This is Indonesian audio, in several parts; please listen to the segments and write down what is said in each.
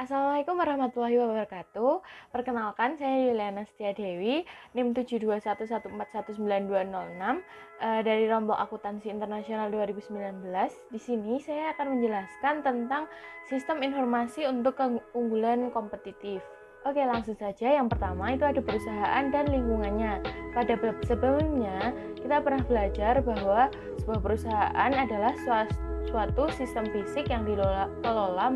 Assalamualaikum warahmatullahi wabarakatuh. Perkenalkan, saya Yuliana Setia Dewi, NIM 721141926 dari Rombok Akuntansi Internasional 2019. Di sini saya akan menjelaskan tentang sistem informasi untuk keunggulan kompetitif. Oke, langsung saja. Yang pertama itu ada perusahaan dan lingkungannya. Pada bab sebelumnya, kita pernah belajar bahwa sebuah perusahaan adalah suatu sistem fisik yang dikelola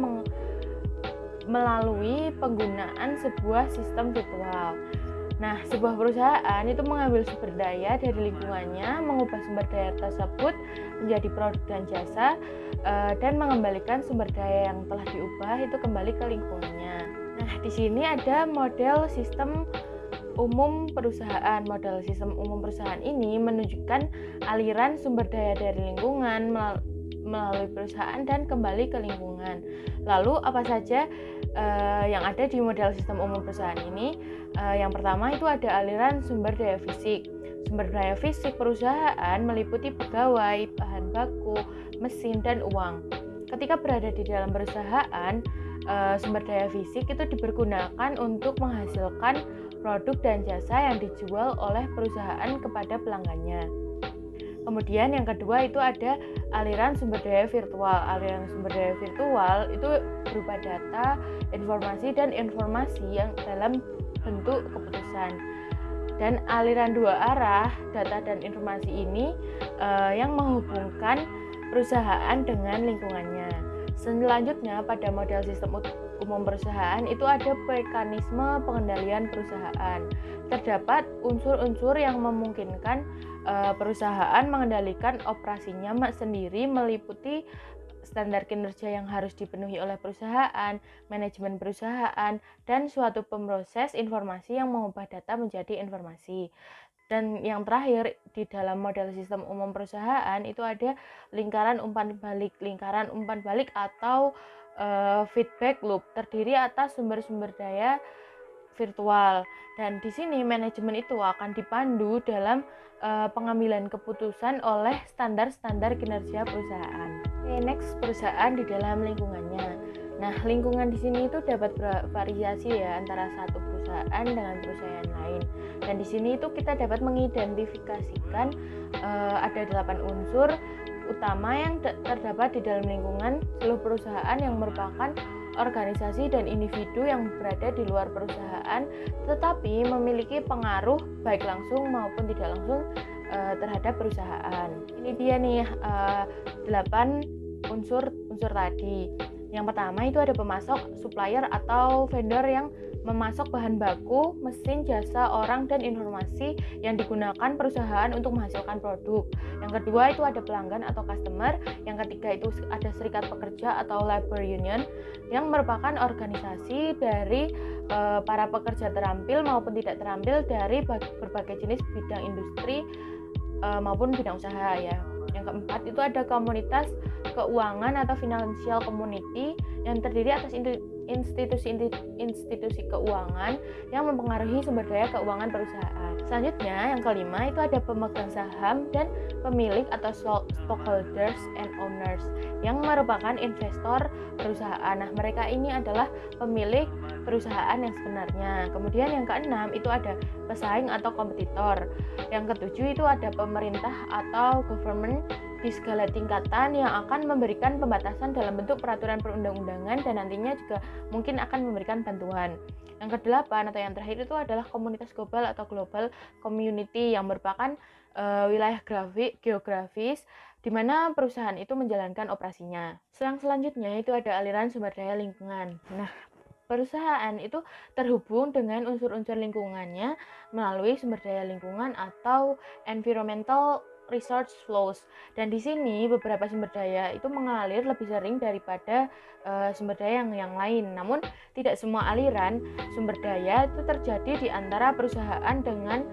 melalui penggunaan sebuah sistem virtual. Nah, sebuah perusahaan itu mengambil sumber daya dari lingkungannya, mengubah sumber daya tersebut menjadi produk dan jasa, dan mengembalikan sumber daya yang telah diubah itu kembali ke lingkungannya. Nah, di sini ada model sistem umum perusahaan. Model sistem umum perusahaan ini menunjukkan aliran sumber daya dari lingkungan melalui perusahaan dan kembali ke lingkungan. Lalu apa saja yang ada di model sistem umum perusahaan ini? Yang pertama itu ada aliran sumber daya fisik. Sumber daya fisik perusahaan meliputi pegawai, bahan baku, mesin, dan uang. Ketika berada di dalam perusahaan, sumber daya fisik itu dipergunakan untuk menghasilkan produk dan jasa yang dijual oleh perusahaan kepada pelanggannya. Kemudian yang kedua itu ada aliran sumber daya virtual. Aliran sumber daya virtual itu berupa data, informasi, dan informasi yang dalam bentuk keputusan. Dan aliran dua arah data dan informasi ini yang menghubungkan perusahaan dengan lingkungannya. Selanjutnya pada model sistem umum perusahaan itu ada mekanisme pengendalian perusahaan. Terdapat unsur-unsur yang memungkinkan perusahaan mengendalikan operasinya sendiri, meliputi standar kinerja yang harus dipenuhi oleh perusahaan, manajemen perusahaan, dan suatu pemroses informasi yang mengubah data menjadi informasi. Dan yang terakhir di dalam model sistem umum perusahaan itu ada lingkaran umpan balik. Lingkaran umpan balik atau feedback loop terdiri atas sumber-sumber daya virtual, dan di sini manajemen itu akan dipandu dalam pengambilan keputusan oleh standar-standar kinerja perusahaan. Okay, next, perusahaan di dalam lingkungannya. Nah, lingkungan di sini itu dapat bervariasi ya antara satu perusahaan dengan perusahaan lain. Dan di sini itu kita dapat mengidentifikasikan ada 8 unsur utama yang terdapat di dalam lingkungan seluruh perusahaan yang merupakan organisasi dan individu yang berada di luar perusahaan tetapi memiliki pengaruh baik langsung maupun tidak langsung terhadap perusahaan. Ini dia nih 8 unsur tadi. Yang pertama itu ada pemasok, supplier atau vendor yang memasok bahan baku, mesin, jasa, orang, dan informasi yang digunakan perusahaan untuk menghasilkan produk. Yang kedua itu ada pelanggan atau customer. Yang ketiga itu ada serikat pekerja atau labor union yang merupakan organisasi dari para pekerja terampil maupun tidak terampil dari berbagai jenis bidang industri maupun bidang usaha ya. Yang keempat itu ada komunitas keuangan atau financial community yang terdiri atas institusi keuangan yang mempengaruhi sumber daya keuangan perusahaan. Selanjutnya yang kelima itu ada pemegang saham dan pemilik atau stockholders and owners yang merupakan investor perusahaan. Nah, mereka ini adalah pemilik perusahaan yang sebenarnya. Kemudian yang keenam itu ada pesaing atau kompetitor. Yang ketujuh itu ada pemerintah atau government di segala tingkatan yang akan memberikan pembatasan dalam bentuk peraturan perundang-undangan dan nantinya juga mungkin akan memberikan bantuan. Yang kedelapan atau yang terakhir itu adalah komunitas global atau global community yang merupakan wilayah geografis di mana perusahaan itu menjalankan operasinya. Selanjutnya itu ada aliran sumber daya lingkungan. Nah, perusahaan itu terhubung dengan unsur-unsur lingkungannya melalui sumber daya lingkungan atau environmental resource flows. Dan di sini beberapa sumber daya itu mengalir lebih sering daripada sumber daya yang lain. Namun tidak semua aliran sumber daya itu terjadi di antara perusahaan dengan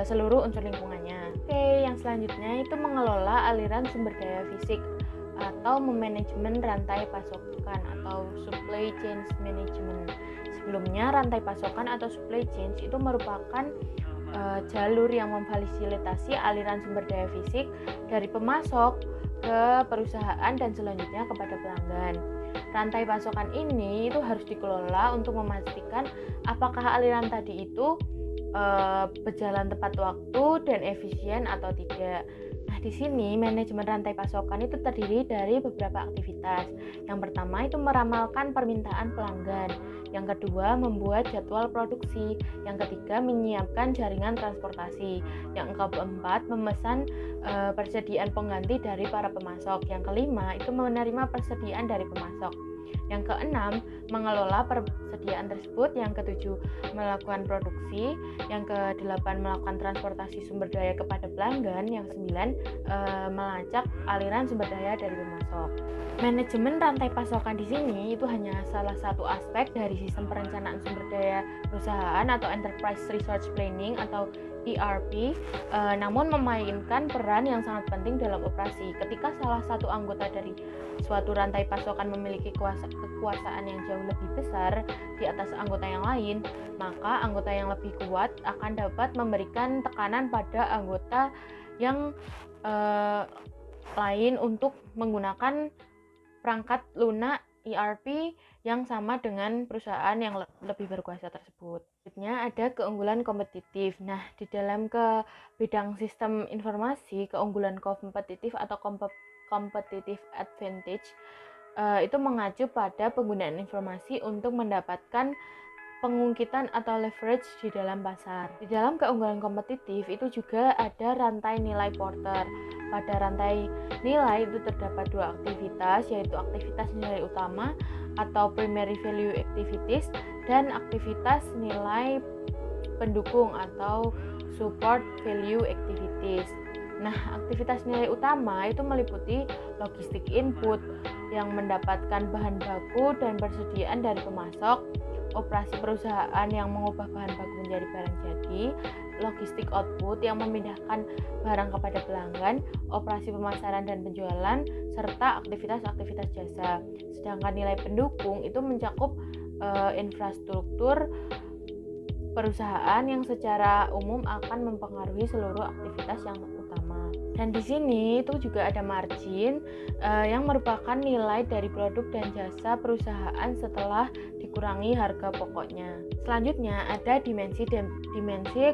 seluruh unsur lingkungannya. Oke, yang selanjutnya itu mengelola aliran sumber daya fisik atau memanajemen rantai pasokan atau supply chain management. Sebelumnya rantai pasokan atau supply chain itu merupakan jalur yang memfasilitasi aliran sumber daya fisik dari pemasok ke perusahaan dan selanjutnya kepada pelanggan. Rantai pasokan ini itu harus dikelola untuk memastikan apakah aliran tadi itu berjalan tepat waktu dan efisien atau tidak. Nah, di sini manajemen rantai pasokan itu terdiri dari beberapa aktivitas. Yang pertama itu meramalkan permintaan pelanggan. Yang kedua, membuat jadwal produksi. Yang ketiga, menyiapkan jaringan transportasi. Yang keempat, memesan persediaan pengganti dari para pemasok. Yang kelima, itu menerima persediaan dari pemasok. Yang keenam, mengelola persediaan tersebut. Yang ketujuh, melakukan produksi. Yang kedelapan, melakukan transportasi sumber daya kepada pelanggan. Yang sembilan, melacak aliran sumber daya dari pemasok. Manajemen rantai pasokan di sini itu hanya salah satu aspek dari sistem perencanaan sumber daya perusahaan atau Enterprise Resource Planning atau ERP, namun memainkan peran yang sangat penting dalam operasi. Ketika salah satu anggota dari suatu rantai pasokan memiliki kekuasaan yang jauh lebih besar di atas anggota yang lain, maka anggota yang lebih kuat akan dapat memberikan tekanan pada anggota yang lain untuk menggunakan perangkat lunak ERP yang sama dengan perusahaan yang lebih berkuasa tersebut. Selanjutnya ada keunggulan kompetitif. Nah, di dalam bidang sistem informasi, keunggulan kompetitif atau competitive advantage itu mengacu pada penggunaan informasi untuk mendapatkan pengungkitan atau leverage di dalam pasar. Di dalam keunggulan kompetitif itu juga ada rantai nilai Porter. Pada rantai nilai itu terdapat dua aktivitas, yaitu aktivitas nilai utama atau primary value activities dan aktivitas nilai pendukung atau support value activities. Nah, aktivitas nilai utama itu meliputi logistik input yang mendapatkan bahan baku dan persediaan dari pemasok, operasi perusahaan yang mengubah bahan baku menjadi barang jadi, logistik output yang memindahkan barang kepada pelanggan, operasi pemasaran dan penjualan, serta aktivitas-aktivitas jasa. Sedangkan nilai pendukung itu mencakup infrastruktur perusahaan yang secara umum akan mempengaruhi seluruh aktivitas yang utama. Dan di sini itu juga ada margin yang merupakan nilai dari produk dan jasa perusahaan setelah dikurangi harga pokoknya. Selanjutnya ada dimensi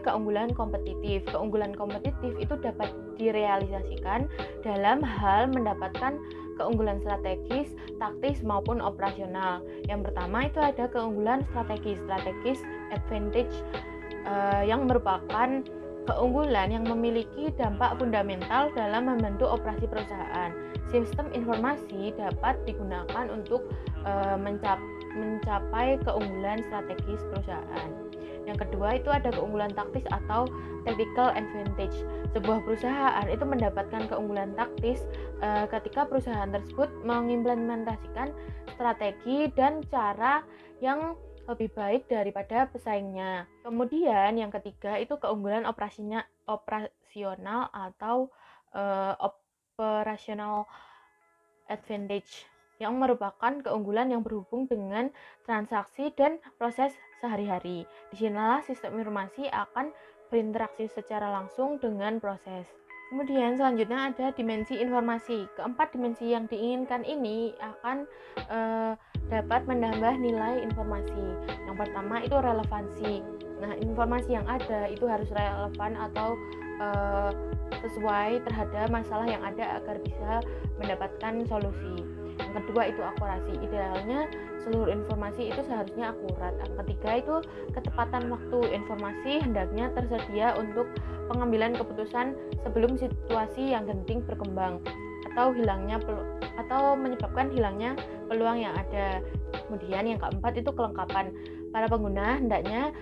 keunggulan kompetitif. Keunggulan kompetitif itu dapat direalisasikan dalam hal mendapatkan keunggulan strategis, taktis maupun operasional. Yang pertama itu ada keunggulan strategis advantage yang merupakan keunggulan yang memiliki dampak fundamental dalam membentuk operasi perusahaan. Sistem informasi dapat digunakan untuk mencapai keunggulan strategis perusahaan. Yang kedua itu ada keunggulan taktis atau tactical advantage. Sebuah perusahaan itu mendapatkan keunggulan taktis ketika perusahaan tersebut mengimplementasikan strategi dan cara yang lebih baik daripada pesaingnya. Kemudian yang ketiga itu keunggulan operasional atau operational advantage yang merupakan keunggulan yang berhubung dengan transaksi dan proses sehari-hari. Disinilah sistem informasi akan berinteraksi secara langsung dengan proses. Kemudian selanjutnya ada dimensi informasi. Keempat dimensi yang diinginkan ini akan dapat menambah nilai informasi. Yang pertama itu relevansi. Nah, informasi yang ada itu harus relevan atau sesuai terhadap masalah yang ada agar bisa mendapatkan solusi. Yang kedua itu akurasi. Idealnya seluruh informasi itu seharusnya akurat. Yang ketiga itu ketepatan waktu. Informasi hendaknya tersedia untuk pengambilan keputusan sebelum situasi yang genting berkembang atau menyebabkan hilangnya peluang yang ada. Kemudian yang keempat itu kelengkapan. Para pengguna hendaknya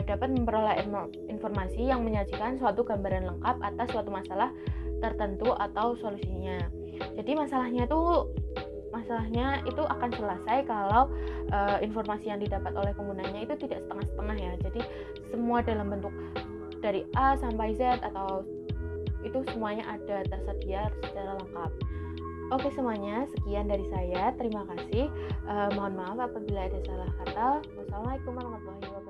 dapat memperoleh informasi yang menyajikan suatu gambaran lengkap atas suatu masalah tertentu atau solusinya. Jadi masalahnya itu akan selesai kalau informasi yang didapat oleh penggunanya itu tidak setengah-setengah ya. Jadi semua dalam bentuk dari A sampai Z atau itu semuanya ada tersedia secara lengkap. Oke semuanya, sekian dari saya. Terima kasih. Mohon maaf apabila ada salah kata. Wassalamualaikum warahmatullahi wabarakatuh.